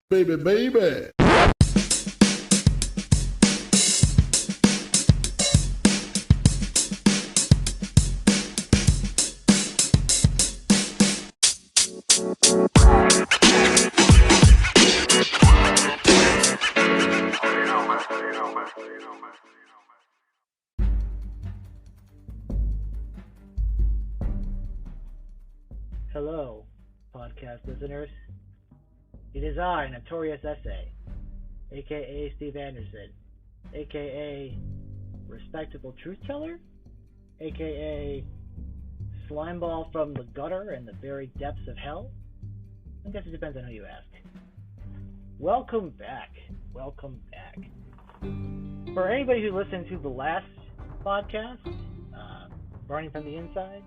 Baby, baby. Hello, podcast listeners. It is I, Notorious Essay, aka Steve Anderson, aka Respectable Truth Teller, aka Slimeball from the gutter and the very depths of hell. I guess it depends on who you ask. Welcome back. Welcome back. For anybody who listened to the last podcast, Burning from the Inside,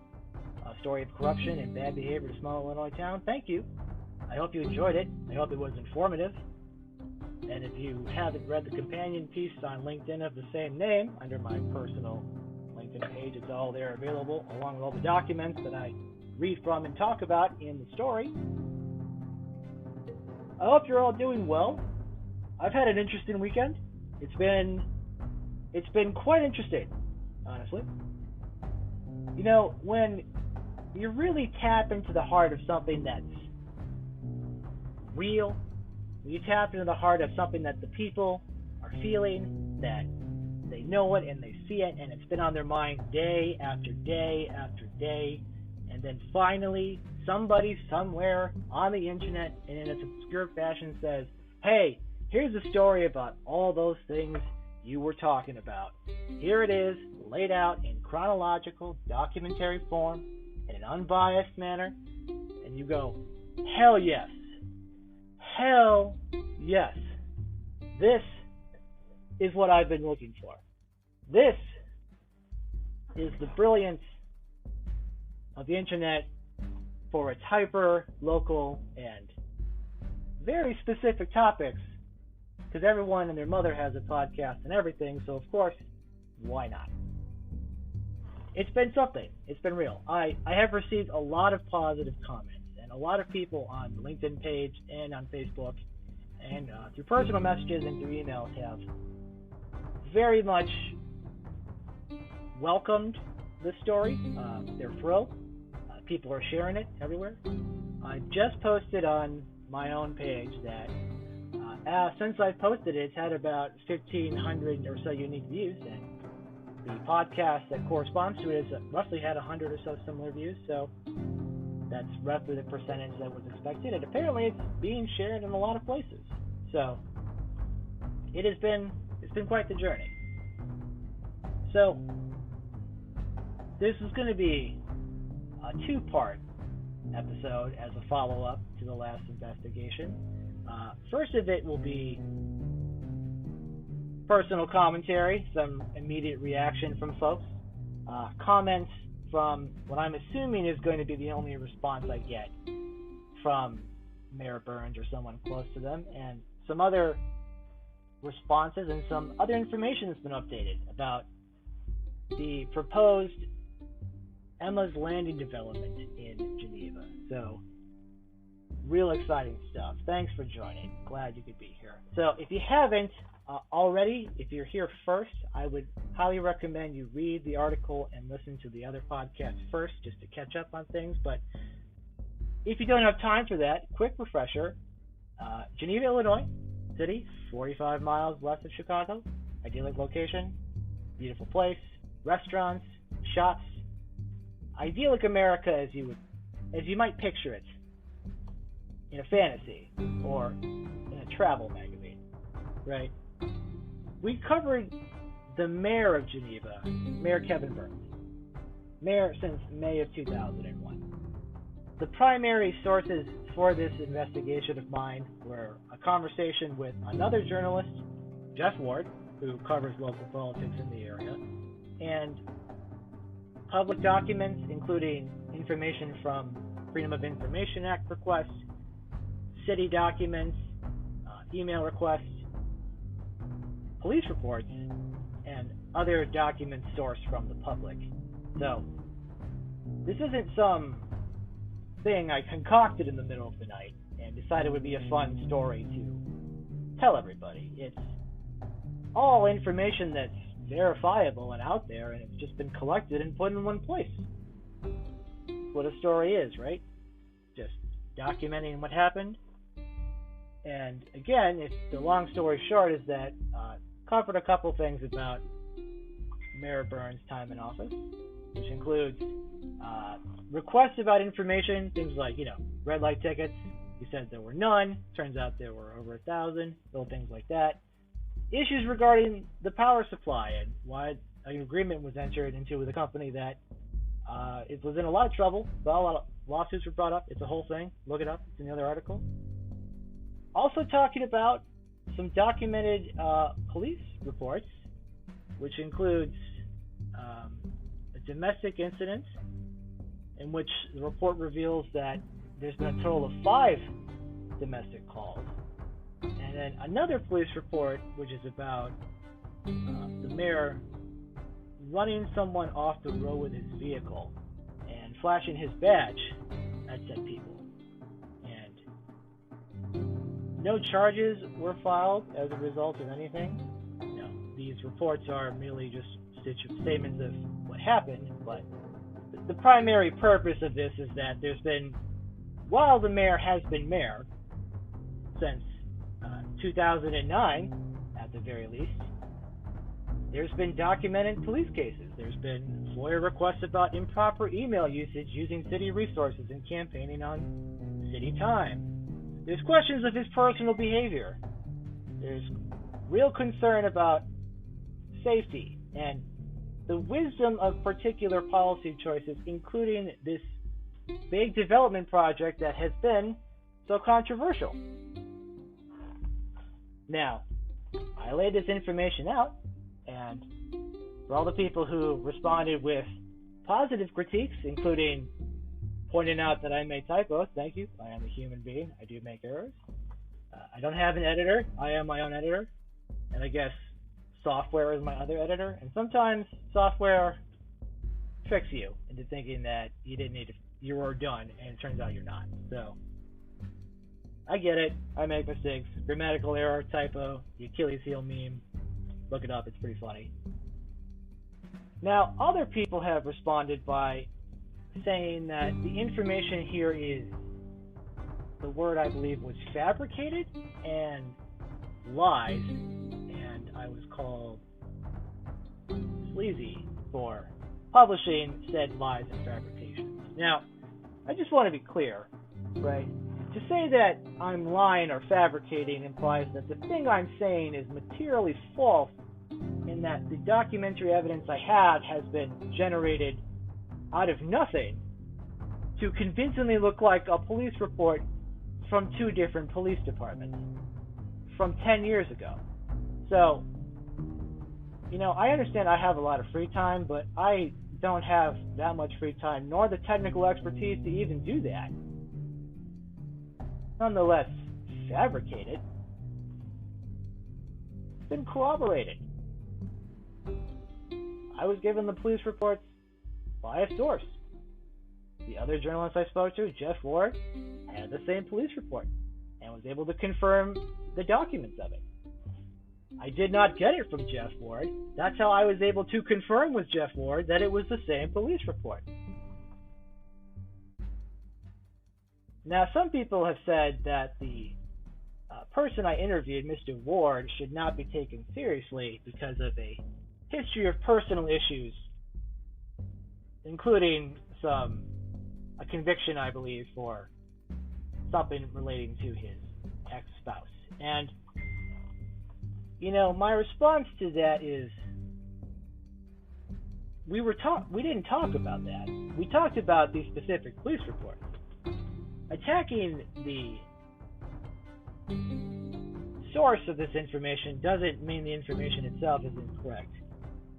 a story of corruption and bad behavior in a small Illinois town, thank you. I hope you enjoyed it. I hope it was informative. And if you haven't read the companion piece on LinkedIn of the same name, under my personal LinkedIn page, it's all there available, along with all the documents that I read from and talk about in the story. I hope you're all doing well. I've had an interesting weekend. It's been quite interesting, honestly. You know, when you really tap into the heart of something that's real, when you tap into the heart of something that the people are feeling, that they know it and they see it and it's been on their mind day after day after day, and then finally somebody somewhere on the internet and in its obscure fashion says, hey, here's a story about all those things you were talking about. Here it is, laid out in chronological, documentary form, in an unbiased manner, and you go, hell yes. Hell yes. This is what I've been looking for. This is the brilliance of the internet for its hyper, local, and very specific topics, because everyone and their mother has a podcast and everything, so of course, why not? It's been something. It's been real. I have received a lot of positive comments, and a lot of people on the LinkedIn page and on Facebook and through personal messages and through emails have very much welcomed this story. They're thrilled. People are sharing it everywhere. I just posted on my own page that since I've posted it, it's had about 1,500 or so unique views, and the podcast that corresponds to it has roughly had 100 or so similar views, so that's roughly the percentage that was expected, and apparently it's being shared in a lot of places. So it's been quite the journey. So this is going to be a two-part episode as a follow-up to the last investigation. First of it will be personal commentary, some immediate reaction from folks, comments from what I'm assuming is going to be the only response I get from Mayor Burns or someone close to them, and some other responses and some other information that's been updated about the proposed Emma's Landing development in Geneva. So, real exciting stuff. Thanks for joining. Glad you could be here. So, if you haven't already, if you're here first, I would highly recommend you read the article and listen to the other podcasts first, just to catch up on things. But if you don't have time for that, quick refresher. Geneva, Illinois, city, 45 miles west of Chicago. Idyllic location, beautiful place, restaurants, shops. Idyllic America as you might picture it in a fantasy or in a travel magazine, right? We covered the mayor of Geneva, Mayor Kevin Burns, mayor since May of 2001. The primary sources for this investigation of mine were a conversation with another journalist, Jeff Ward, who covers local politics in the area, and public documents, including information from Freedom of Information Act requests, city documents, email requests, police reports, and other documents sourced from the public. So, this isn't some thing I concocted in the middle of the night and and decided it would be a fun story to tell everybody. It's all information that's verifiable and out there, and it's just been collected and put in one place. That's what a story is, right? Just documenting what happened. And again, the long story short is that covered a couple things about Mayor Burns' time in office, which includes requests about information, things like, red light tickets. He said there were none. Turns out there were over 1,000, little things like that. Issues regarding the power supply and why an agreement was entered into with a company that it was in a lot of trouble. But a lot of lawsuits were brought up. It's a whole thing. Look it up. It's in the other article. Also talking about some documented police reports, which includes a domestic incident in which the report reveals that there's been a total of 5 domestic calls. And then another police report, which is about the mayor running someone off the road with his vehicle and flashing his badge at said people. And no charges were filed as a result of anything. These reports are merely just statements of what happened, but the primary purpose of this is that there's been, while the mayor has been mayor since 2009, at the very least, there's been documented police cases. There's been FOIA requests about improper email usage using city resources and campaigning on city time. There's questions of his personal behavior. There's real concern about safety and the wisdom of particular policy choices, including this big development project that has been so controversial. Now, I laid this information out, and for all the people who responded with positive critiques, including pointing out that I made typos, thank you. I am a human being. I do make errors. I don't have an editor. I am my own editor. And I guess software is my other editor. And sometimes software tricks you into thinking that you were done, and it turns out you're not. So I get it. I make mistakes. Grammatical error, typo, the Achilles heel meme. Look it up. It's pretty funny. Now, other people have responded by saying that the information here is, the word I believe was fabricated, and lies, and I was called sleazy for publishing said lies and fabrications. Now, I just want to be clear, right? To say that I'm lying or fabricating implies that the thing I'm saying is materially false, in that the documentary evidence I have has been generated out of nothing to convincingly look like a police report from 2 different police departments from 10 years ago. So, I understand I have a lot of free time, but I don't have that much free time, nor the technical expertise to even do that. Nonetheless, fabricated. It's been corroborated. I was given the police reports by a source. The other journalist I spoke to, Jeff Ward, had the same police report and was able to confirm the documents of it. I did not get it from Jeff Ward. That's how I was able to confirm with Jeff Ward that it was the same police report. Now, some people have said that the person I interviewed, Mr. Ward, should not be taken seriously because of a history of personal issues, including a conviction, I believe, for something relating to his ex-spouse. And, my response to that is, we didn't talk about that. We talked about the specific police reports. Attacking the source of this information doesn't mean the information itself is incorrect.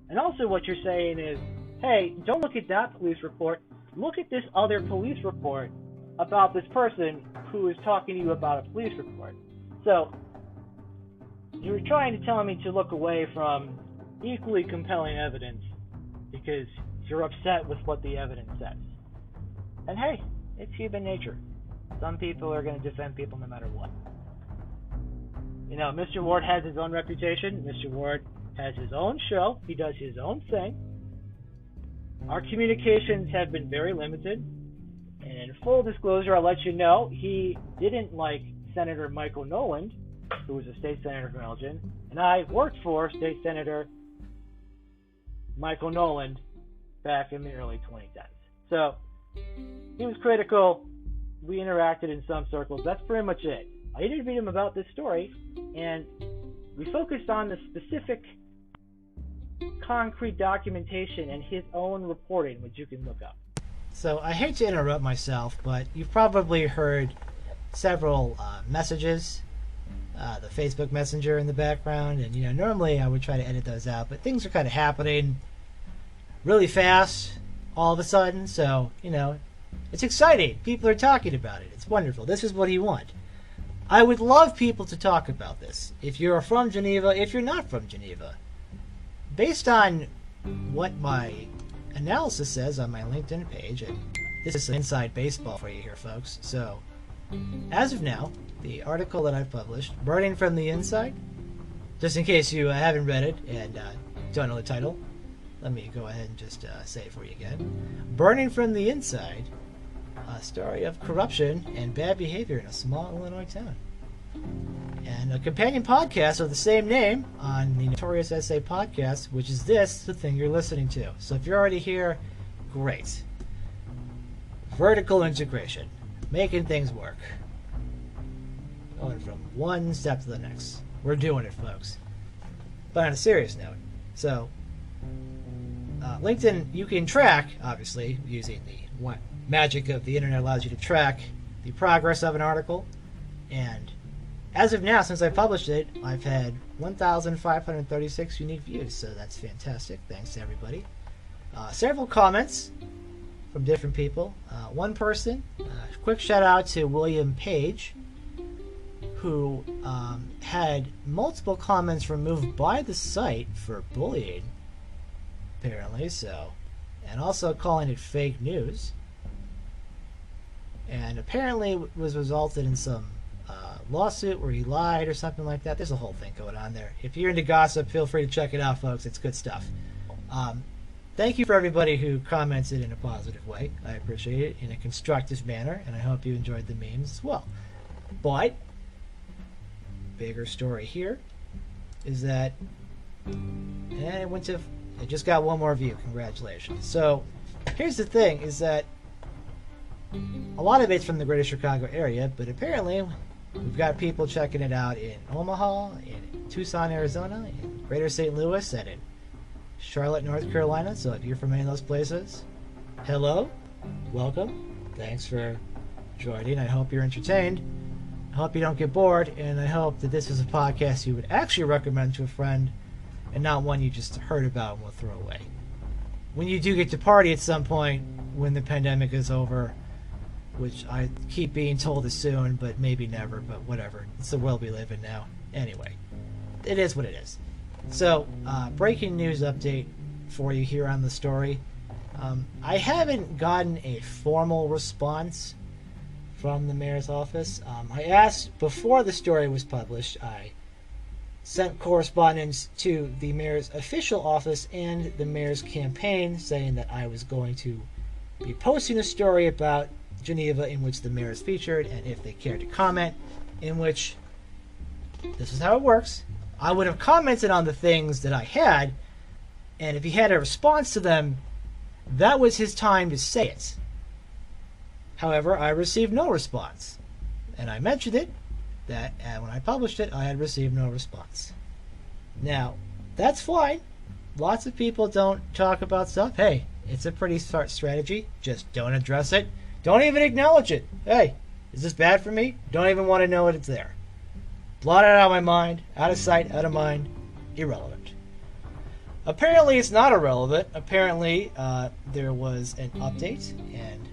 And also what you're saying is, hey, don't look at that police report. Look at this other police report about this person who is talking to you about a police report. So, you're trying to tell me to look away from equally compelling evidence because you're upset with what the evidence says. And hey, it's human nature. Some people are going to defend people no matter what. You know, Mr. Ward has his own reputation. Mr. Ward has his own show. He does his own thing. Our communications have been very limited. And in full disclosure, I'll let you know, he didn't like Senator Michael Noland, who was a state senator from Elgin, and I worked for State Senator Michael Noland back in the early 2010s. So he was critical. We interacted in some circles. That's pretty much it. I interviewed him about this story, and we focused on the specific concrete documentation and his own reporting, which you can look up. So I hate to interrupt myself, but you've probably heard several messages, the Facebook Messenger in the background, and normally I would try to edit those out, but things are kind of happening really fast all of a sudden, so it's exciting. People are talking about it. It's wonderful. This is what you want. I would love people to talk about this. If you're from Geneva, if you're not from Geneva, based on what my analysis says on my LinkedIn page, and this is inside baseball for you here, folks. So, as of now, the article that I've published, Burning from the Inside, just in case you haven't read it and don't know the title, let me go ahead and just say it for you again. Burning from the Inside, a story of corruption and bad behavior in a small Illinois town. And a companion podcast of the same name on the Notorious Essay Podcast, which is the thing you're listening to. So if you're already here, great. Vertical integration. Making things work. Going from one step to the next. We're doing it, folks. But on a serious note, so LinkedIn, you can track, obviously, using the magic of the internet allows you to track the progress of an article. And as of now, since I published it, I've had 1,536 unique views, so that's fantastic. Thanks to everybody. Several comments from different people. One person, quick shout out to William Page, who had multiple comments removed by the site for bullying, apparently, so, and also calling it fake news. And apparently was resulted in some lawsuit where he lied or something like that. There's a whole thing going on there. If you're into gossip, feel free to check it out, folks. It's good stuff. Thank you for everybody who commented in a positive way. I appreciate it in a constructive manner, and I hope you enjoyed the memes as well. But bigger story here is that it just got one more view. Congratulations. So here's the thing, is that a lot of it's from the greater Chicago area, but apparently we've got people checking it out in Omaha, in Tucson, Arizona, in greater St. Louis, and in Charlotte, North Carolina. So if you're from any of those places, hello, welcome, thanks for joining. I hope you're entertained. I hope you don't get bored, and I hope that this is a podcast you would actually recommend to a friend and not one you just heard about and will throw away. When you do get to party at some point when the pandemic is over, which I keep being told is soon, but maybe never, but whatever. It's the world we live in now. Anyway, it is what it is. So, breaking news update for you here on the story. I haven't gotten a formal response from the mayor's office. I asked before the story was published. I sent correspondence to the mayor's official office and the mayor's campaign saying that I was going to be posting a story about Geneva in which the mayor is featured, and if they cared to comment, in which this is how it works. I would have commented on the things that I had, and if he had a response to them, that was his time to say it. However, I received no response, and I mentioned it, that when I published it, I had received no response. Now, that's fine. Lots of people don't talk about stuff. Hey, it's a pretty smart strategy. Just don't address it. Don't even acknowledge it. Hey, is this bad for me? Don't even want to know it's there. Blot it out of my mind. Out of sight, out of mind. Irrelevant. Apparently, it's not irrelevant. Apparently, there was an update, and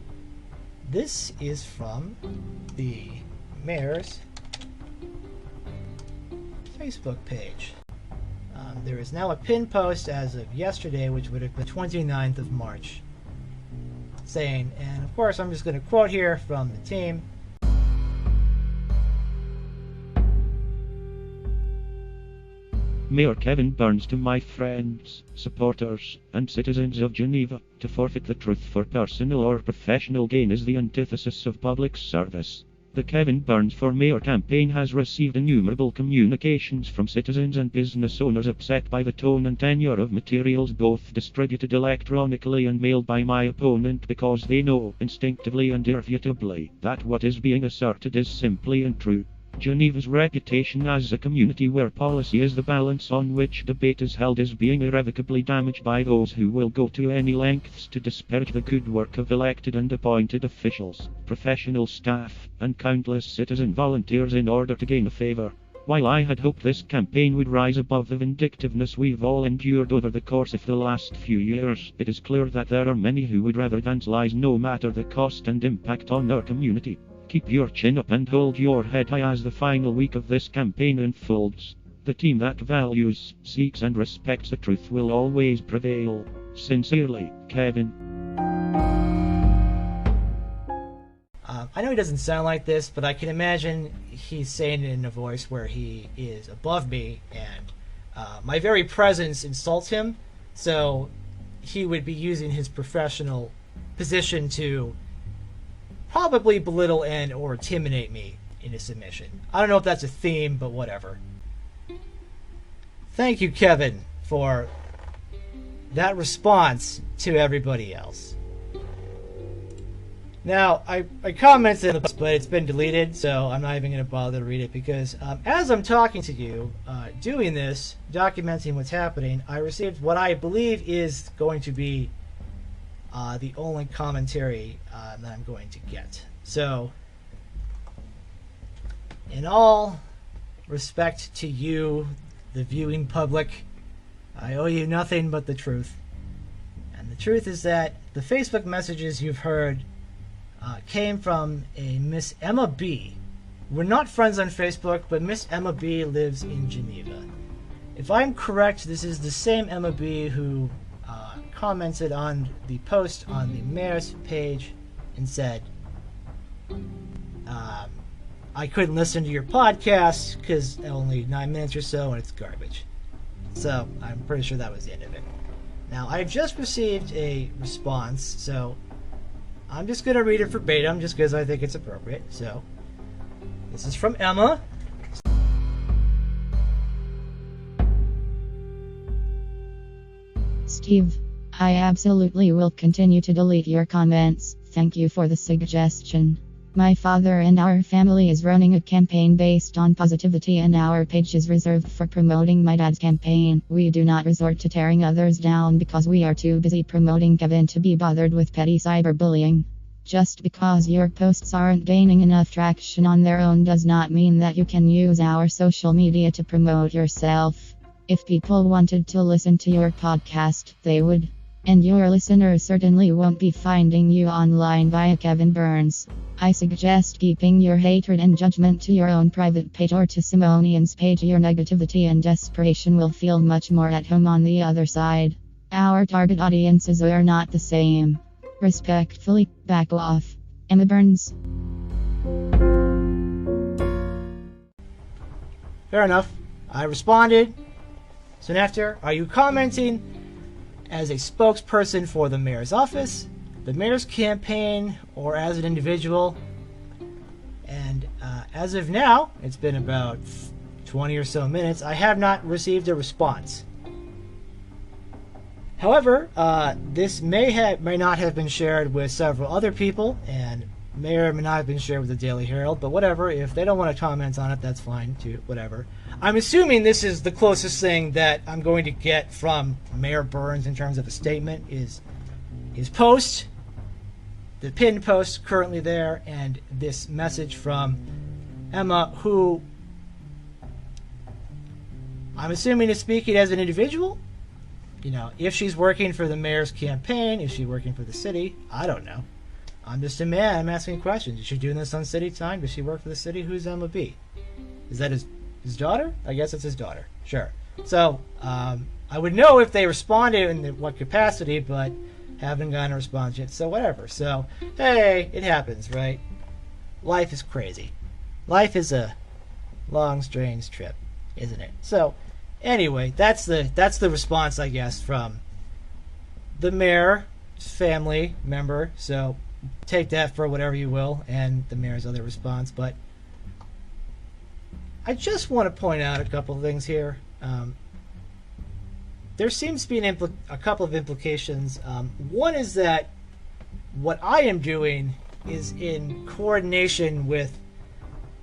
this is from the mayor's Facebook page. There is now a pinned post as of yesterday, which would have been 29th of March, saying, and of course I'm just going to quote here from the team, Mayor Kevin Burns, to my friends, supporters, and citizens of Geneva, to forfeit the truth for personal or professional gain is the antithesis of public service. The Kevin Burns for Mayor campaign has received innumerable communications from citizens and business owners upset by the tone and tenure of materials both distributed electronically and mailed by my opponent, because they know, instinctively and irrefutably, that what is being asserted is simply untrue. Geneva's reputation as a community where policy is the balance on which debate is held is being irrevocably damaged by those who will go to any lengths to disparage the good work of elected and appointed officials, professional staff, and countless citizen volunteers in order to gain a favor. While I had hoped this campaign would rise above the vindictiveness we've all endured over the course of the last few years, it is clear that there are many who would rather dance lies no matter the cost and impact on our community. Keep your chin up and hold your head high as the final week of this campaign unfolds. The team that values, seeks and respects the truth will always prevail. Sincerely, Kevin. I know he doesn't sound like this, but I can imagine he's saying it in a voice where he is above me, and my very presence insults him, so he would be using his professional position to probably belittle and or intimidate me in a submission. I don't know if that's a theme, but whatever. Thank you, Kevin, for that response to everybody else. Now, I commented on the post, but it's been deleted, so I'm not even going to bother to read it, because as I'm talking to you, doing this, documenting what's happening, I received what I believe is going to be the only commentary that I'm going to get. So, in all respect to you, the viewing public, I owe you nothing but the truth. And the truth is that the Facebook messages you've heard came from a Miss Emma B. We're not friends on Facebook, but Miss Emma B lives in Geneva. If I'm correct, this is the same Emma B who commented on the post on the mayor's page and said, I couldn't listen to your podcast because only 9 minutes or so and it's garbage. So I'm pretty sure that was the end of it. Now I've just received a response, so I'm just going to read it verbatim just because I think it's appropriate. So this is from Emma. Steve, I absolutely will continue to delete your comments. Thank you for the suggestion. My father and our family is running a campaign based on positivity, and our page is reserved for promoting my dad's campaign. We do not resort to tearing others down because we are too busy promoting Kevin to be bothered with petty cyberbullying. Just because your posts aren't gaining enough traction on their own does not mean that you can use our social media to promote yourself. If people wanted to listen to your podcast, they would. And your listeners certainly won't be finding you online via Kevin Burns. I suggest keeping your hatred and judgment to your own private page or to Simonian's page. Your negativity and desperation will feel much more at home on the other side. Our target audiences are not the same. Respectfully, back off. Emma Burns. Fair enough. I responded. Soon after, are you commenting as a spokesperson for the mayor's office, the mayor's campaign, or as an individual? And as of now, it's been about 20 or so minutes, I have not received a response. However, this may not have been shared with several other people, and may or may not have been shared with the Daily Herald, but whatever. If they don't want to comment on it, that's fine too, whatever. I'm assuming this is the closest thing that I'm going to get from Mayor Burns in terms of a statement, is his post, the pinned post currently there, and this message from Emma, who I'm assuming is speaking as an individual. You know, if she's working for the mayor's campaign, is she working for the city? I don't know. I'm just a man. I'm asking questions. Is she doing this on city time? Does she work for the city? Who's Emma B? Is that his daughter? I guess it's his daughter. Sure. So, I would know if they responded in what capacity, but haven't gotten a response yet. So, whatever. So, hey, it happens, right? Life is crazy. Life is a long, strange trip, isn't it? So, Anyway, that's the response, I guess, from the mayor's family member. So take that for whatever you will, and the mayor's other response. But I just want to point out a couple of things here. There seems to be a couple of implications. One is that what I am doing is in coordination with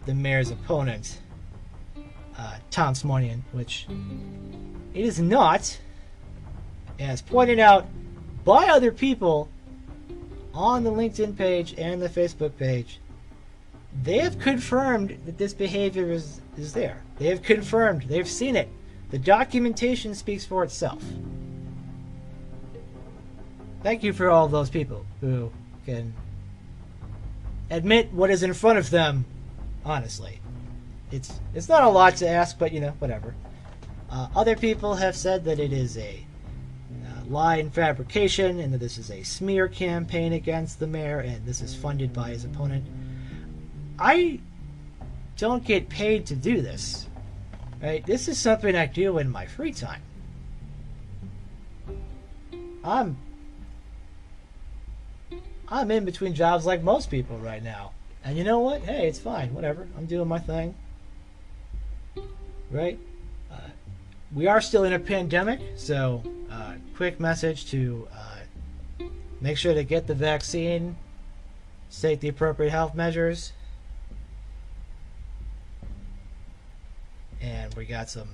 the mayor's opponent, Tom Smonian, which it is not, as pointed out by other people on the LinkedIn page and the Facebook page. They have confirmed that this behavior is there. They have confirmed. They've seen it. The documentation speaks for itself. Thank you for all those people who can admit what is in front of them, honestly. It's not a lot to ask, but, whatever. Other people have said that it is a lie and fabrication, and that this is a smear campaign against the mayor, and this is funded by his opponent. I don't get paid to do this, right? This is something I do in my free time. I'm in between jobs like most people right now. And you know what? Hey, it's fine. Whatever. I'm doing my thing. Right? We are still in a pandemic, so quick message to make sure to get the vaccine, take the appropriate health measures, and we got some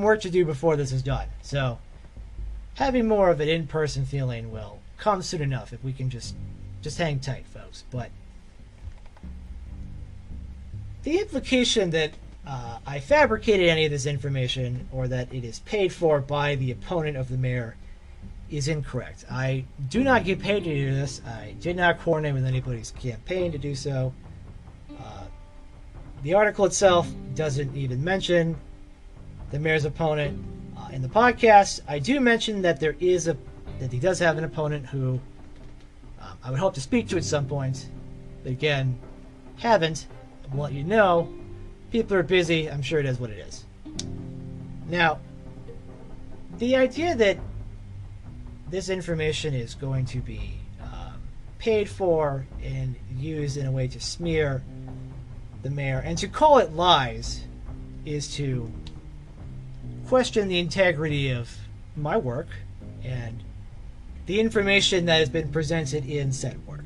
work to do before this is done. So having more of an in-person feeling will come soon enough if we can just hang tight, folks. But the implication that I fabricated any of this information, or that it is paid for by the opponent of the mayor, is incorrect. I do not get paid to do this. I did not coordinate with anybody's campaign to do so. The article itself doesn't even mention the mayor's opponent. In the podcast, I do mention that that he does have an opponent who I would hope to speak to at some point. But again, haven't. I'll let you know. People are busy. I'm sure it is what it is. Now, the idea that this information is going to be paid for and used in a way to smear the mayor and to call it lies is to question the integrity of my work and the information that has been presented in said work.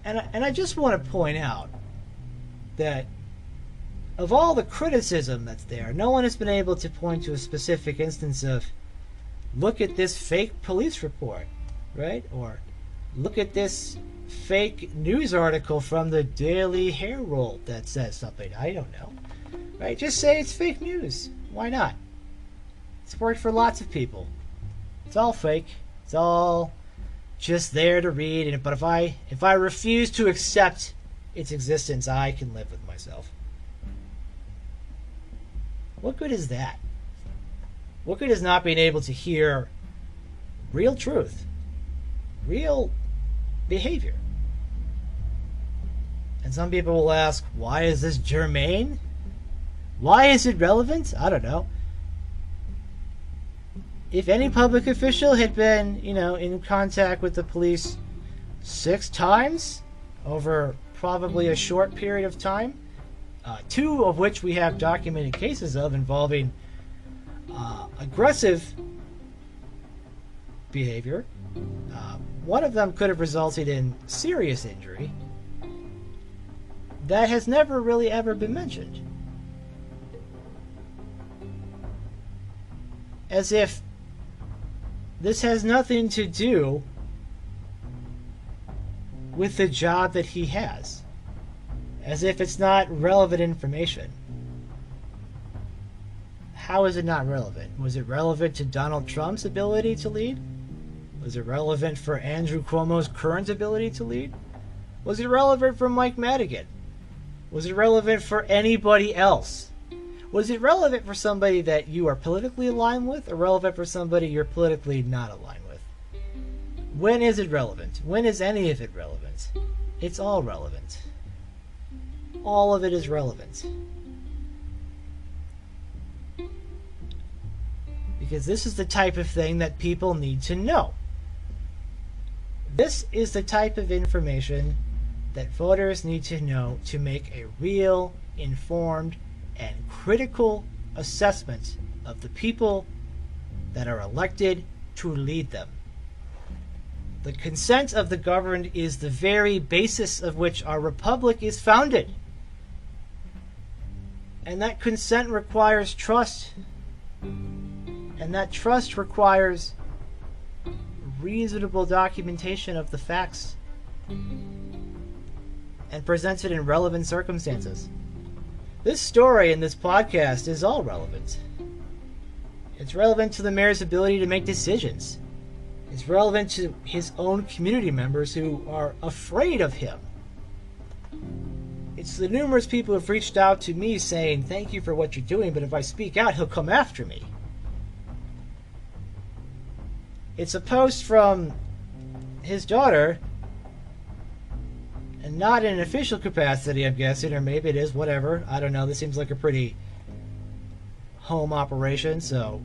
And I just want to point out that of all the criticism that's there, no one has been able to point to a specific instance of, look at this fake police report, right? Or look at this fake news article from the Daily Herald that says something. I don't know, right? Just say it's fake news. Why not? It's worked for lots of people. It's all fake. It's all just there to read. But if I refuse to accept its existence, I can live with myself. What good is that? What good is not being able to hear real truth, real behavior? And some people will ask, why is this germane? Why is it relevant? I don't know. If any public official had been, in contact with the police 6 times over probably a short period of time, 2 of which we have documented cases of involving aggressive behavior, one of them could have resulted in serious injury. That has never really ever been mentioned. As if this has nothing to do with the job that he has. As if it's not relevant information. How is it not relevant? Was it relevant to Donald Trump's ability to lead? Was it relevant for Andrew Cuomo's current ability to lead? Was it relevant for Mike Madigan? Was it relevant for anybody else? Was it relevant for somebody that you are politically aligned with, or relevant for somebody you're politically not aligned with? When is it relevant? When is any of it relevant? It's all relevant. All of it is relevant. because this is the type of thing that people need to know. This is the type of information that voters need to know to make a real, informed, and critical assessment of the people that are elected to lead them. The consent of the governed is the very basis of which our republic is founded. And that consent requires trust. And that trust requires reasonable documentation of the facts and presented in relevant circumstances. This story and this podcast is all relevant. It's relevant to the mayor's ability to make decisions. It's relevant to his own community members who are afraid of him. It's the numerous people who've reached out to me saying, thank you for what you're doing, but if I speak out, he'll come after me. It's a post from his daughter, and not in an official capacity, I'm guessing, or maybe it is, whatever. I don't know. This seems like a pretty home operation, so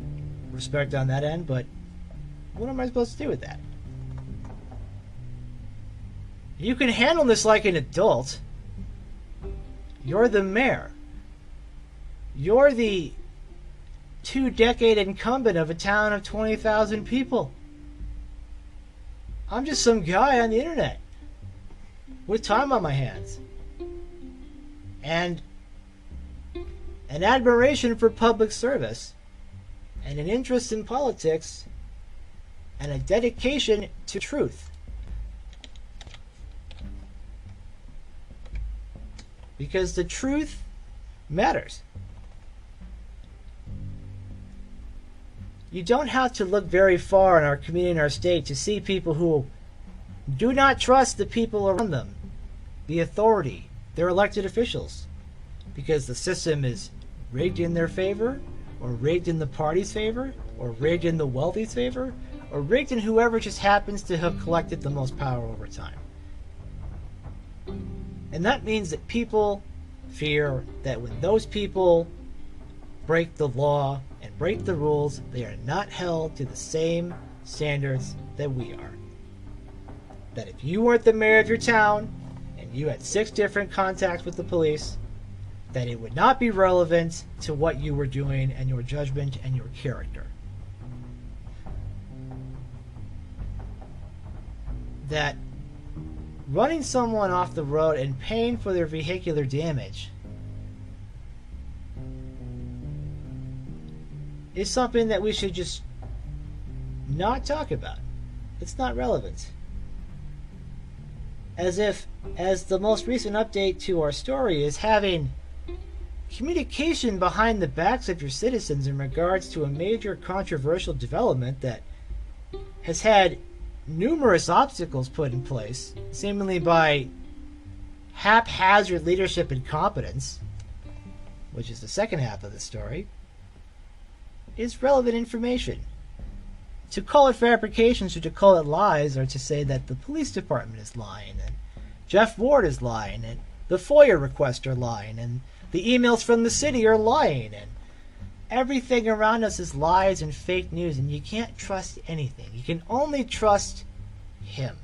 respect on that end, but what am I supposed to do with that? You can handle this like an adult. You're the mayor. You're the 2-decade incumbent of a town of 20,000 people. I'm just some guy on the internet with time on my hands and an admiration for public service and an interest in politics and a dedication to truth. Because the truth matters. You don't have to look very far in our community and our state to see people who do not trust the people around them, the authority, their elected officials, because the system is rigged in their favor, or rigged in the party's favor, or rigged in the wealthy's favor, or rigged in whoever just happens to have collected the most power over time. And that means that people fear that when those people break the law and break the rules, they are not held to the same standards that we are. That if you weren't the mayor of your town and you had 6 different contacts with the police, that it would not be relevant to what you were doing and your judgment and your character. That running someone off the road and paying for their vehicular damage is something that we should just not talk about. It's not relevant. As the most recent update to our story is having communication behind the backs of your citizens in regards to a major controversial development that has had numerous obstacles put in place, seemingly by haphazard leadership incompetence, which is the second half of the story, is relevant information. To call it fabrications or to call it lies, or to say that the police department is lying, and Jeff Ward is lying, and the FOIA requests are lying, and the emails from the city are lying, and everything around us is lies and fake news, and you can't trust anything. You can only trust him.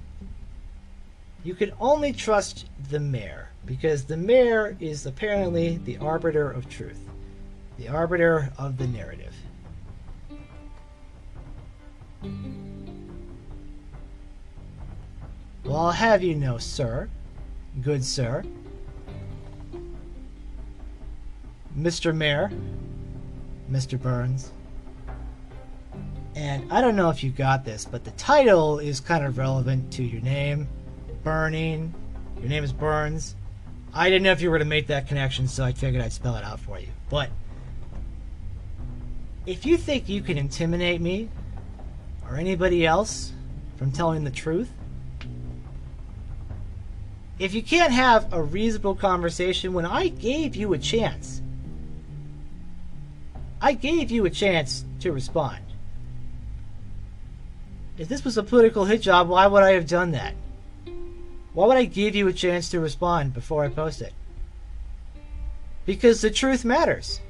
You can only trust the mayor, because the mayor is apparently the arbiter of truth, the arbiter of the narrative. Well, I'll have you know, sir, good sir, Mr. Mayor, Mr. Burns, and I don't know if you got this, but the title is kind of relevant to your name, Burning. Your name is Burns. I didn't know if you were to make that connection, so I figured I'd spell it out for you. But if you think you can intimidate me or anybody else from telling the truth, if you can't have a reasonable conversation when I gave you a chance, to respond. If this was a political hit job, why would I have done that? Why would I give you a chance to respond before I post it? Because the truth matters.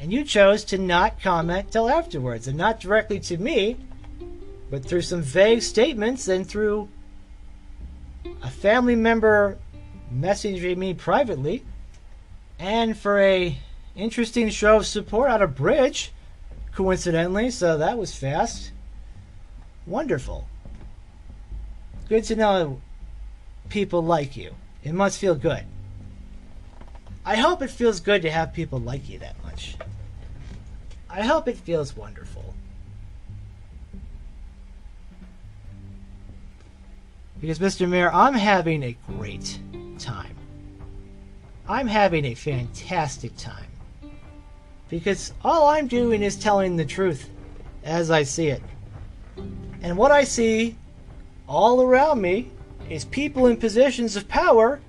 And you chose to not comment till afterwards, and not directly to me, but through some vague statements and through a family member messaging me privately, and for a interesting show of support out of Bridge, coincidentally, so that was fast. Wonderful. Good to know people like you. It must feel good. I hope it feels good to have people like you that much. I hope it feels wonderful. Because, Mr. Mayor, I'm having a great time. I'm having a fantastic time. Because all I'm doing is telling the truth as I see it. And what I see all around me is people in positions of power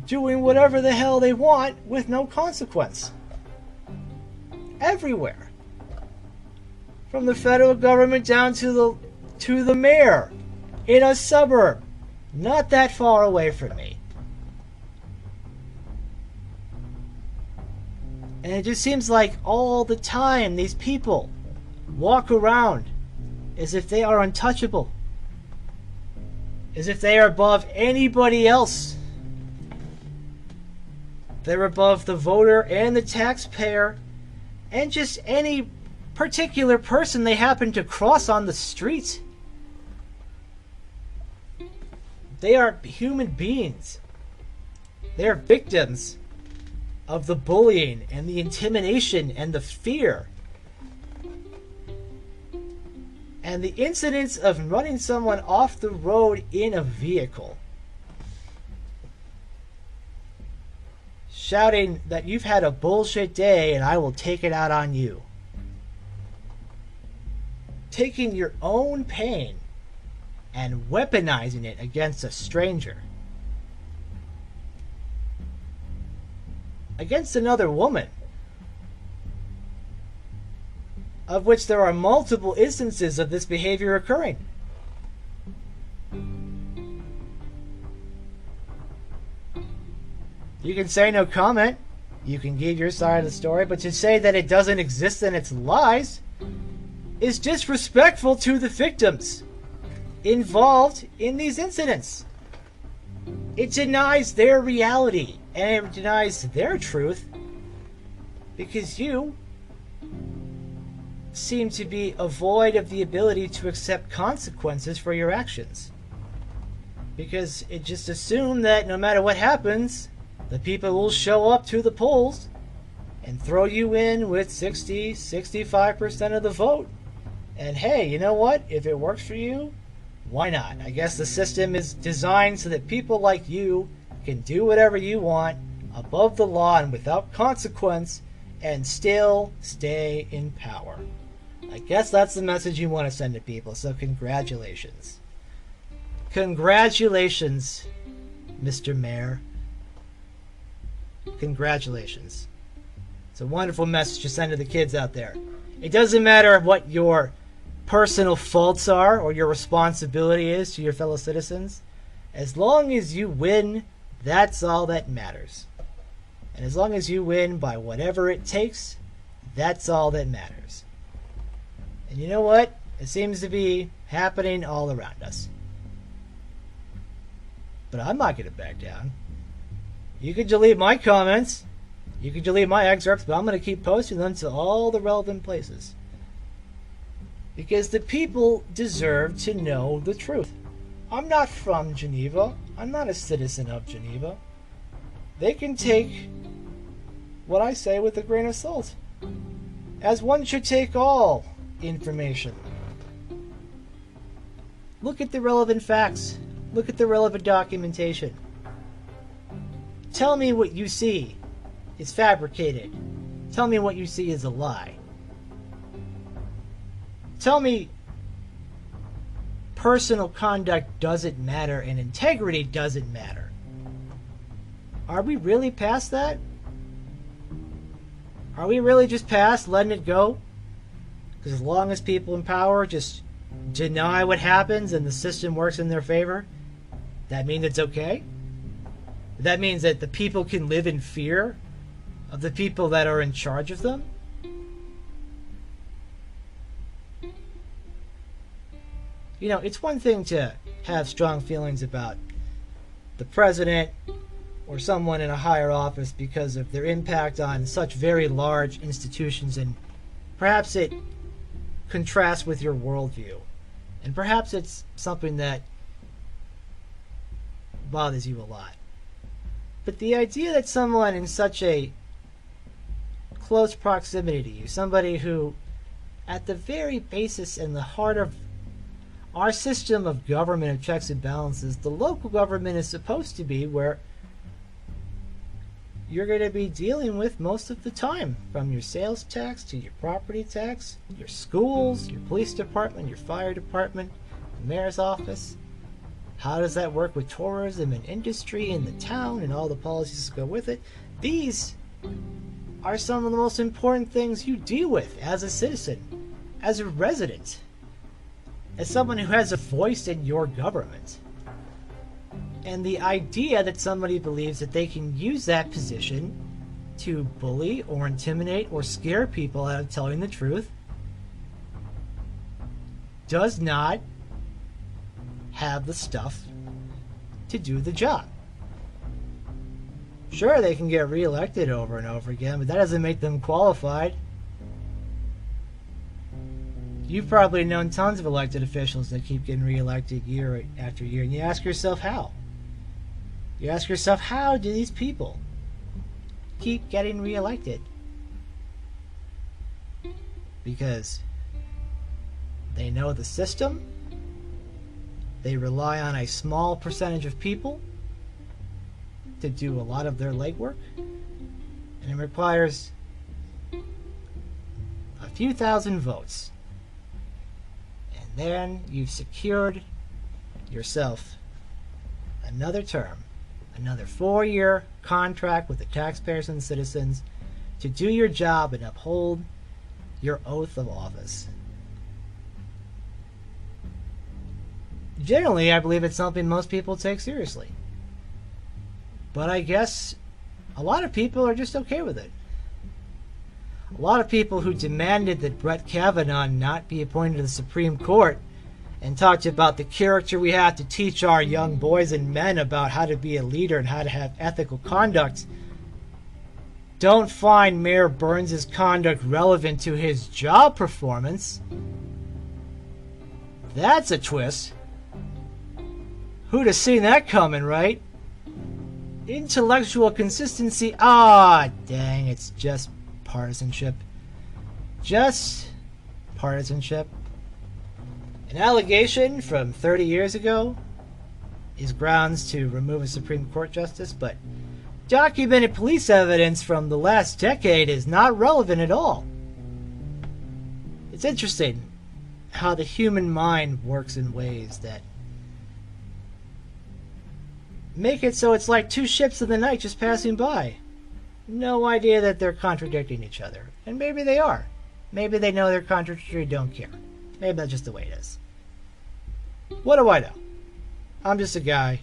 doing whatever the hell they want with no consequence. Everywhere. From the federal government down to the mayor in a suburb not that far away from me. And it just seems like all the time these people walk around as if they are untouchable. As if they are above anybody else. They're above the voter and the taxpayer and just any particular person they happen to cross on the street. They are human beings. They are victims of the bullying and the intimidation and the fear. And the incidents of running someone off the road in a vehicle. Shouting that you've had a bullshit day and I will take it out on you. Taking your own pain and weaponizing it against a stranger. Against another woman. Of which there are multiple instances of this behavior occurring. You can say no comment. You can give your side of the story. But to say that it doesn't exist and it's lies is disrespectful to the victims involved in these incidents. It denies their reality and it denies their truth because you seem to be void of the ability to accept consequences for your actions. Because it just assumed that no matter what happens, the people will show up to the polls and throw you in with 65% of the vote. And hey, you know what? If it works for you, why not? I guess the system is designed so that people like you can do whatever you want above the law and without consequence and still stay in power. I guess that's the message you want to send to people, so congratulations. Congratulations, Mr. Mayor. Congratulations. It's a wonderful message to send to the kids out there. It doesn't matter what your personal faults are or your responsibility is to your fellow citizens. As long as you win, that's all that matters. And as long as you win by whatever it takes, that's all that matters. And you know what? It seems to be happening all around us. But I'm not going to back down. You can delete my comments. You can delete my excerpts, but I'm going to keep posting them to all the relevant places. Because the people deserve to know the truth. I'm not from Geneva. I'm not a citizen of Geneva. They can take what I say with a grain of salt. As one should take all information. Look at the relevant facts. Look at the relevant documentation. Tell me what you see is fabricated. Tell me what you see is a lie. Tell me personal conduct doesn't matter and integrity doesn't matter. Are we really past that? Are we really just past letting it go? Because as long as people in power just deny what happens and the system works in their favor, that means it's okay? That means that the people can live in fear of the people that are in charge of them? it's one thing to have strong feelings about the president or someone in a higher office because of their impact on such very large institutions, and perhaps it contrasts with your worldview, and perhaps it's something that bothers you a lot. But the idea that someone in such a close proximity to you, somebody who at the very basis and the heart of our system of government of checks and balances, the local government is supposed to be where you're going to be dealing with most of the time, from your sales tax to your property tax, your schools, your police department, your fire department, the mayor's office. How does that work with tourism and industry in the town and all the policies that go with it? These are some of the most important things you deal with as a citizen, as a resident, as someone who has a voice in your government. And the idea that somebody believes that they can use that position to bully or intimidate or scare people out of telling the truth does not have the stuff to do the job. Sure, they can get reelected over and over again, but that doesn't make them qualified. You've probably known tons of elected officials that keep getting reelected year after year, and you ask yourself how. You ask yourself, how do these people keep getting reelected? Because they know the system, they rely on a small percentage of people to do a lot of their legwork, and it requires a few thousand votes. And then you've secured yourself another term, another 4-year contract with the taxpayers and citizens to do your job and uphold your oath of office. Generally, I believe it's something most people take seriously. But I guess a lot of people are just okay with it. A lot of people who demanded that Brett Kavanaugh not be appointed to the Supreme Court and talked about the character we have to teach our young boys and men about how to be a leader and how to have ethical conduct don't find Mayor Burns' conduct relevant to his job performance. That's a twist. Who'd have seen that coming, right? Intellectual consistency. Dang, it's just partisanship. Just partisanship. An allegation from 30 years ago is grounds to remove a Supreme Court justice, but documented police evidence from the last decade is not relevant at all. It's interesting how the human mind works in ways that make it so it's like two ships in the night just passing by. No idea that they're contradicting each other. And maybe they are. Maybe they know they're contradictory, don't care. Maybe that's just the way it is. What do I know? I'm just a guy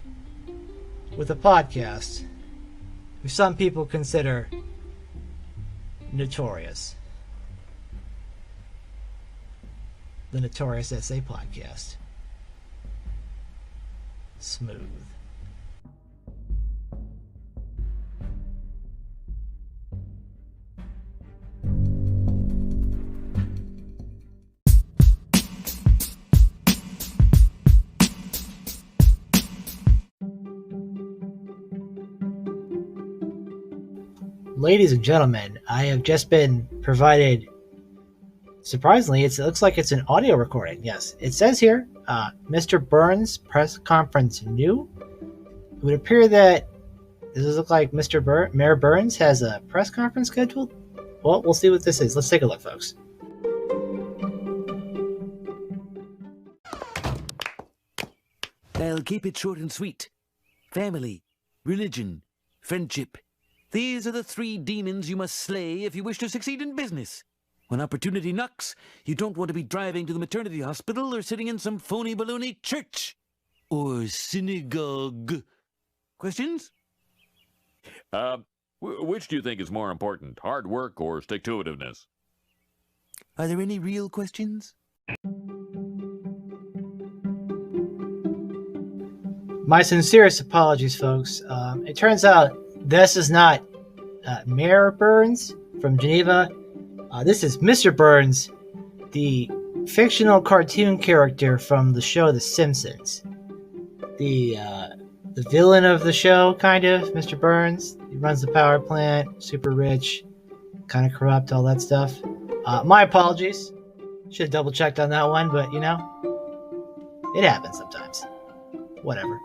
with a podcast who some people consider notorious. The Notorious Essay Podcast. Smooth. Ladies and gentlemen, I have just been provided, surprisingly, it looks like it's an audio recording. Yes, it says here, Mr. Burns press conference new. It would appear that does this look like Mayor Burns has a press conference scheduled? Well, we'll see what this is. Let's take a look, folks. I'll keep it short and sweet. Family, religion, friendship. These are the 3 demons you must slay if you wish to succeed in business. When opportunity knocks, you don't want to be driving to the maternity hospital or sitting in some phony baloney church or synagogue. Questions? Which do you think is more important, hard work or stick-to-itiveness? Are there any real questions? My sincerest apologies, folks. It turns out this is not Mayor Burns from Geneva. This is Mr. Burns, the fictional cartoon character from the show The Simpsons. The villain of the show, kind of, Mr. Burns. He runs the power plant, super rich, kind of corrupt, all that stuff. My apologies. Should have double checked on that one, but you know, it happens sometimes. Whatever.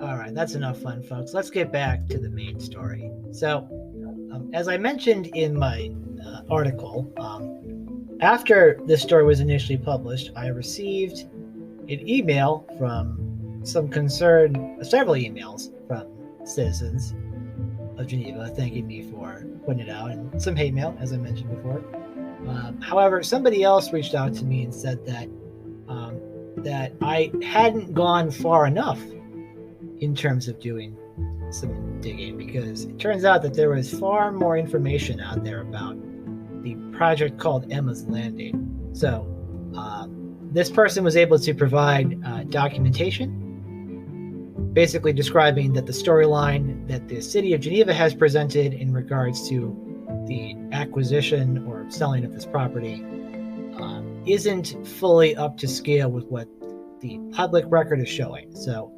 Alright, that's enough fun, folks. Let's get back to the main story. So, as I mentioned in my article, after this story was initially published, I received an email from some concerned, several emails from citizens of Geneva thanking me for putting it out, and some hate mail, as I mentioned before. However, somebody else reached out to me and said that that I hadn't gone far enough in terms of doing some digging, because it turns out that there was far more information out there about the project called Emma's Landing. So this person was able to provide documentation basically describing that the storyline that the city of Geneva has presented in regards to the acquisition or selling of this property isn't fully up to scale with what the public record is showing. So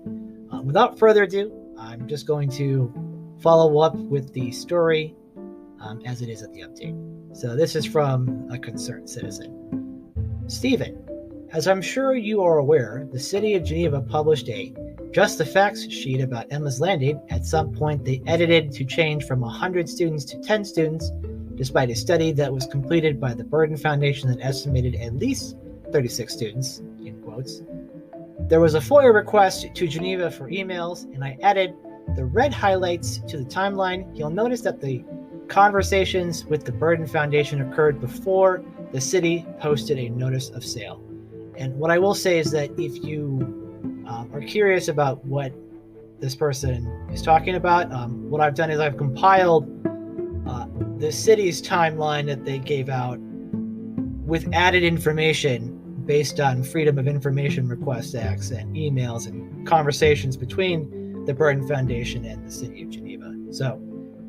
without further ado, I'm just going to follow up with the story as it is at the update. So this is from a concerned citizen. Stephen, as I'm sure you are aware, the city of Geneva published a Just the Facts sheet about Emma's Landing. At some point, they edited to change from 100 students to 10 students, despite a study that was completed by the Burden Foundation that estimated at least 36 students, in quotes. There was a FOIA request to Geneva for emails, and I added the red highlights to the timeline. You'll notice that the conversations with the Burden Foundation occurred before the city posted a notice of sale. And what I will say is that if you are curious about what this person is talking about, what I've done is I've compiled the city's timeline that they gave out with added information based on Freedom of Information Request Acts and emails and conversations between the Burden Foundation and the city of Geneva. So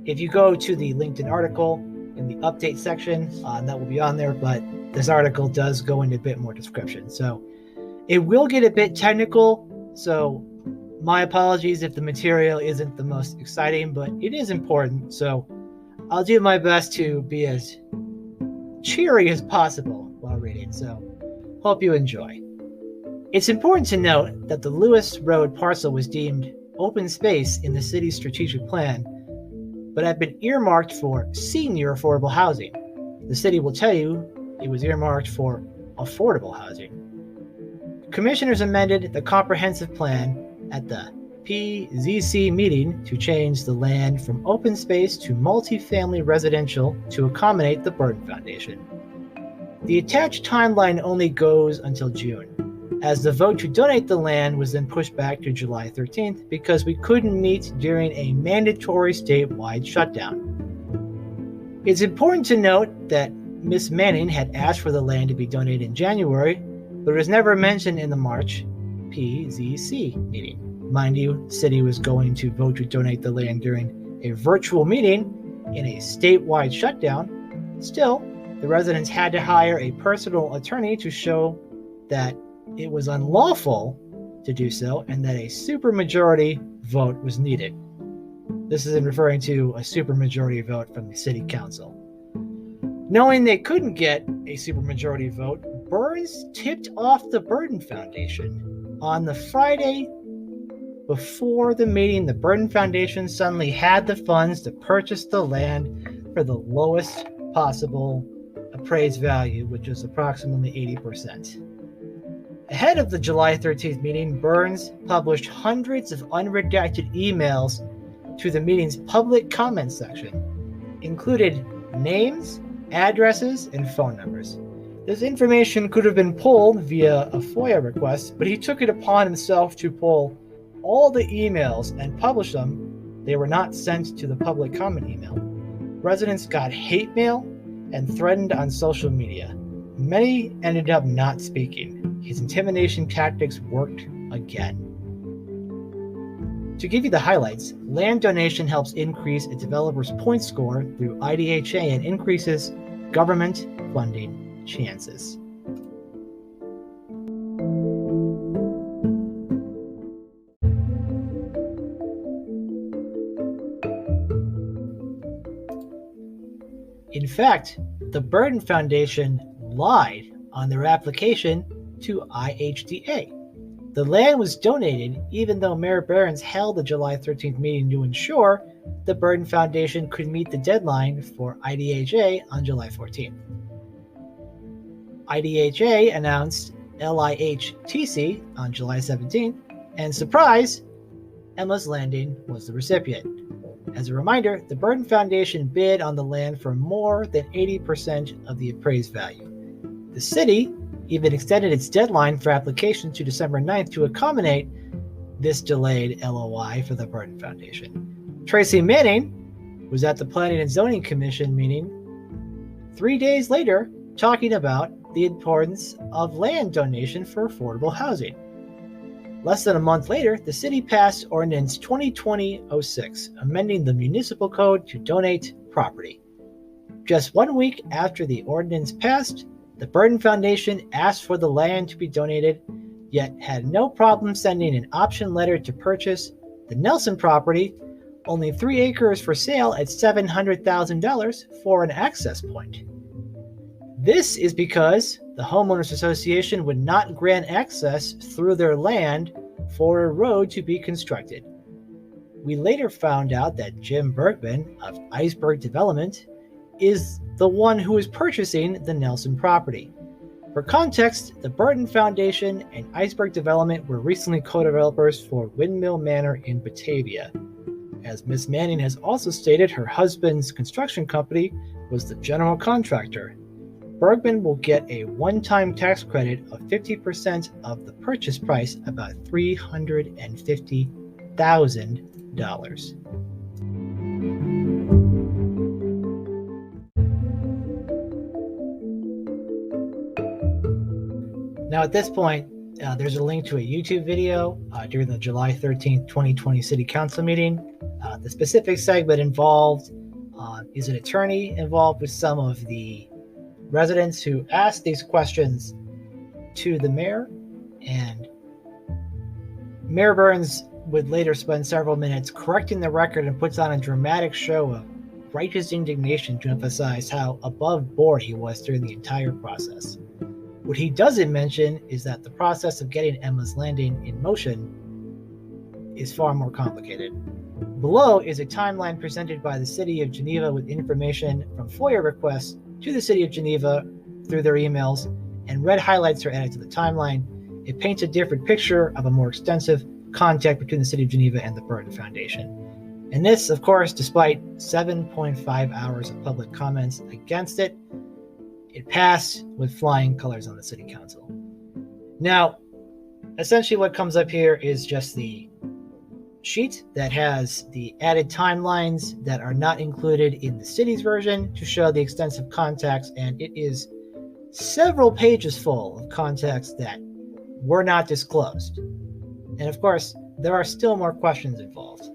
if you go to the LinkedIn article in the update section, that will be on there, but this article does go into a bit more description. So it will get a bit technical, so my apologies if the material isn't the most exciting, but it is important, so I'll do my best to be as cheery as possible while reading, so hope you enjoy. It's important to note that the Lewis Road parcel was deemed open space in the city's strategic plan, but had been earmarked for senior affordable housing. The city will tell you it was earmarked for affordable housing. Commissioners amended the comprehensive plan at the PZC meeting to change the land from open space to multifamily residential to accommodate the Burden Foundation. The attached timeline only goes until June, as the vote to donate the land was then pushed back to July 13th because we couldn't meet during a mandatory statewide shutdown. It's important to note that Ms. Manning had asked for the land to be donated in January, but it was never mentioned in the March PZC meeting. Mind you, the city was going to vote to donate the land during a virtual meeting in a statewide shutdown. Still, the residents had to hire a personal attorney to show that it was unlawful to do so and that a supermajority vote was needed. This is in referring to a supermajority vote from the city council. Knowing they couldn't get a supermajority vote, Burns tipped off the Burden Foundation. On the Friday before the meeting, the Burden Foundation suddenly had the funds to purchase the land for the lowest possible appraised value, which is approximately 80%. Ahead of the July 13th meeting, Burns published hundreds of unredacted emails to the meeting's public comment section, included names, addresses, and phone numbers. This information could have been pulled via a FOIA request, but he took it upon himself to pull all the emails and published them, they were not sent to the public comment email. Residents got hate mail and threatened on social media. Many ended up not speaking. His intimidation tactics worked again. To give you the highlights, land donation helps increase a developer's point score through IDHA and increases government funding chances. In fact, the Burton Foundation lied on their application to IHDA. The land was donated even though Mayor Behrens held the July 13th meeting to ensure the Burton Foundation could meet the deadline for IDHA on July 14th. IDHA announced LIHTC on July 17th, and surprise, Emma's Landing was the recipient. As a reminder, the Burton Foundation bid on the land for more than 80% of the appraised value. The city even extended its deadline for application to December 9th to accommodate this delayed LOI for the Burton Foundation. Tracy Manning was at the Planning and Zoning Commission meeting 3 days later talking about the importance of land donation for affordable housing. Less than a month later, the city passed Ordinance 2020-06, amending the municipal code to donate property. Just 1 week after the ordinance passed, the Burton Foundation asked for the land to be donated, yet had no problem sending an option letter to purchase the Nelson property, only 3 acres for sale at $700,000 for an access point. This is because the Homeowners Association would not grant access through their land for a road to be constructed. We later found out that Jim Bergman of Iceberg Development is the one who is purchasing the Nelson property. For context, the Burton Foundation and Iceberg Development were recently co-developers for Windmill Manor in Batavia. As Ms. Manning has also stated, her husband's construction company was the general contractor. Bergman will get a one-time tax credit of 50% of the purchase price, about $350,000. Now at this point, there's a link to a YouTube video during the July 13th, 2020 City Council meeting. The specific segment involved is an attorney involved with some of the residents who asked these questions to the mayor, and Mayor Behrens would later spend several minutes correcting the record and puts on a dramatic show of righteous indignation to emphasize how above board he was during the entire process. What he doesn't mention is that the process of getting Emma's Landing in motion is far more complicated. Below is a timeline presented by the City of Geneva with information from FOIA requests to the City of Geneva through their emails, and red highlights are added to the timeline. It paints a different picture of a more extensive contact between the City of Geneva and the Burton Foundation. And this, of course, despite 7.5 hours of public comments against it, it passed with flying colors on the City Council. Now, essentially what comes up here is just the sheet that has the added timelines that are not included in the city's version to show the extensive contacts, and it is several pages full of contacts that were not disclosed. And of course, there are still more questions involved.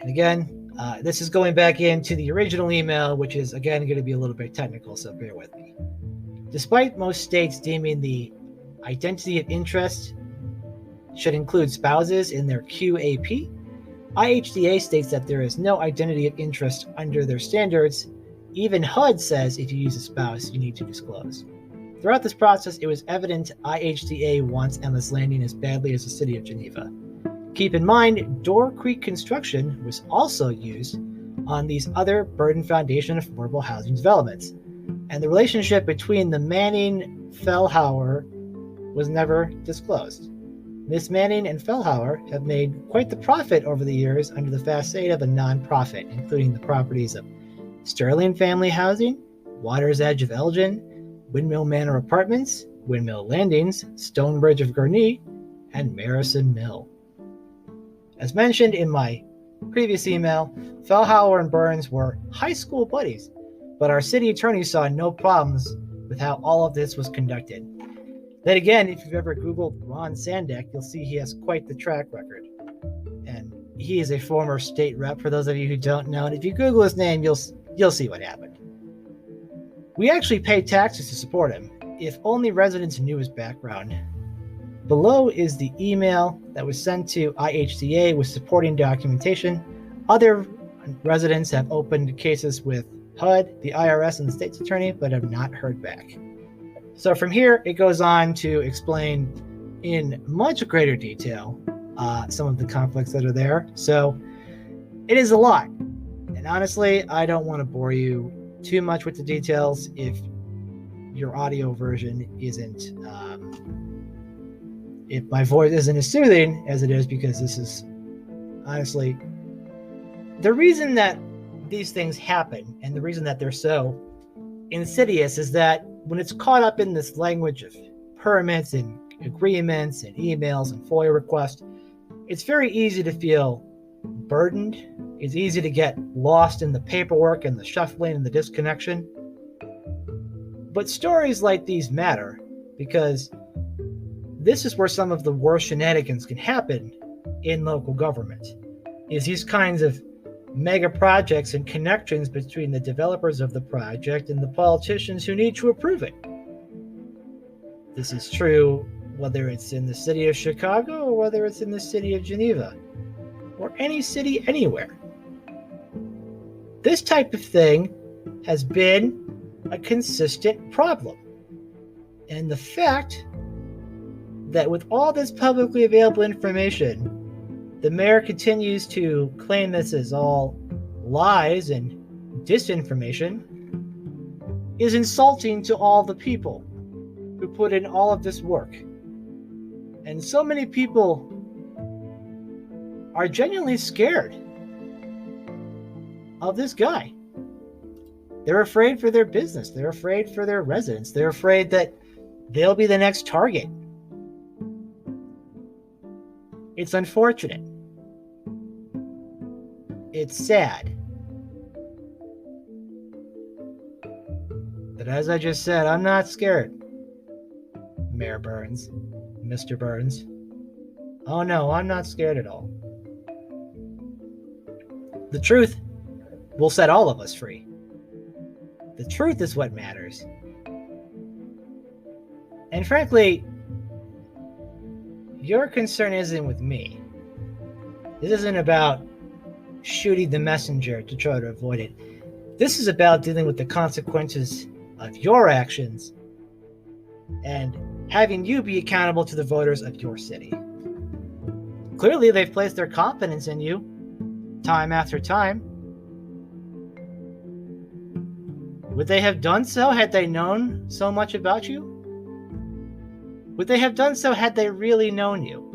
And again, this is going back into the original email, which is again going to be a little bit technical, so bear with me. Despite most states deeming the identity of interest should include spouses in their QAP, IHDA states that there is no identity of interest under their standards. Even HUD says if you use a spouse, you need to disclose. Throughout this process, it was evident IHDA wants Emma's Landing as badly as the City of Geneva. Keep in mind, Door Creek construction was also used on these other Burton Foundation affordable housing developments, and the relationship between the Manning-Fellhauer was never disclosed. Miss Manning and Fellhauer have made quite the profit over the years under the facade of a nonprofit, including the properties of Sterling Family Housing, Water's Edge of Elgin, Windmill Manor Apartments, Windmill Landings, Stonebridge of Gurnee, and Marison Mill. As mentioned in my previous email, Fellhauer and Burns were high school buddies, but our city attorney saw no problems with how all of this was conducted. Then again, if you've ever Googled Ron Sandak, you'll see he has quite the track record. And he is a former state rep, for those of you who don't know. And if you Google his name, you'll see what happened. We actually paid taxes to support him, if only residents knew his background. Below is the email that was sent to IHCA with supporting documentation. Other residents have opened cases with HUD, the IRS, and the state's attorney, but have not heard back. So from here, it goes on to explain in much greater detail some of the conflicts that are there. So it is a lot. And honestly, I don't want to bore you too much with the details if your audio version isn't, if my voice isn't as soothing as it is, because this is honestly the reason that these things happen, and the reason that they're so insidious is that when it's caught up in this language of permits and agreements and emails and FOIA requests, it's very easy to feel burdened. It's easy to get lost in the paperwork and the shuffling and the disconnection. But stories like these matter because this is where some of the worst shenanigans can happen in local government, is these kinds of mega projects and connections between the developers of the project and the politicians who need to approve it. This is true whether it's in the city of Chicago or whether it's in the city of Geneva or any city anywhere. This type of thing has been a consistent problem. And the fact that with all this publicly available information, the mayor continues to claim this is all lies and disinformation is insulting to all the people who put in all of this work. And so many people are genuinely scared of this guy. They're afraid for their business. They're afraid for their residents. They're afraid that they'll be the next target. It's unfortunate. It's sad. But as I just said, I'm not scared. Mayor Burns, Mr. Burns. Oh no, I'm not scared at all. The truth will set all of us free. The truth is what matters. And frankly, your concern isn't with me. This isn't about shooting the messenger to try to avoid it. This is about dealing with the consequences of your actions and having you be accountable to the voters of your city. Clearly, they've placed their confidence in you time after time. Would they have done so had they known so much about you? Would they have done so had they really known you?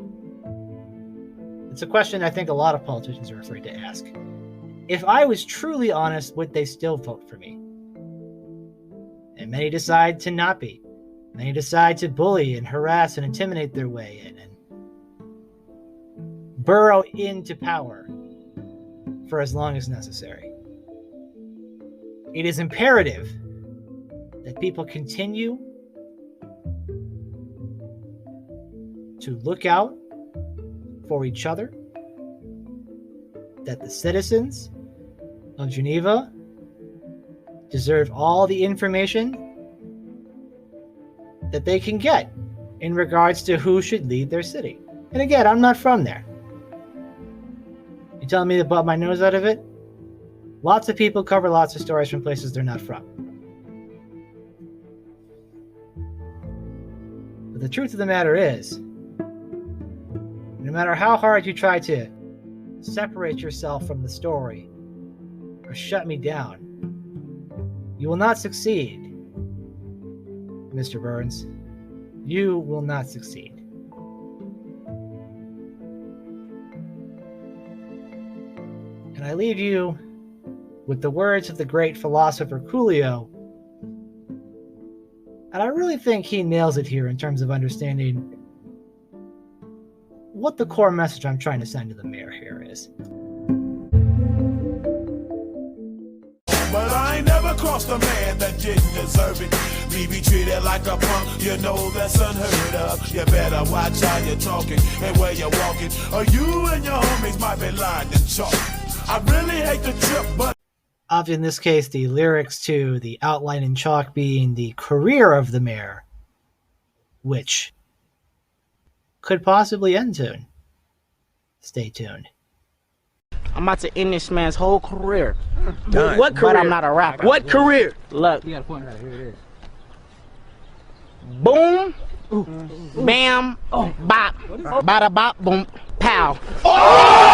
It's a question I think a lot of politicians are afraid to ask. If I was truly honest, would they still vote for me? And many decide to not be. Many decide to bully and harass and intimidate their way in and burrow into power for as long as necessary. It is imperative that people continue to look out for each other, that the citizens of Geneva deserve all the information that they can get in regards to who should lead their city. And again, I'm not from there. You telling me to butt my nose out of it? Lots of people cover lots of stories from places they're not from. But the truth of the matter is, no matter how hard you try to separate yourself from the story or shut me down, you will not succeed, Mr. Burns. You will not succeed. And I leave you with the words of the great philosopher Coolio. And I really think he nails it here in terms of understanding what the core message I'm trying to send to the mayor here is. But I ain't never crossed a man that didn't deserve it. Me be treated like a punk, you know that's unheard of. You better watch how you're talking and where you're walking, or you and your homies might be lined in chalk. I really hate the trip, but Obviously, in this case, the lyrics to the outline in chalk being the career of the mayor, which could possibly end soon. Stay tuned. I'm about to end this man's whole career. Done. What career? But I'm not a rapper. What career? Look. You got a point right here. It is. Boom. Bam. Bop. Bada bop. Boom. Pow. Oh!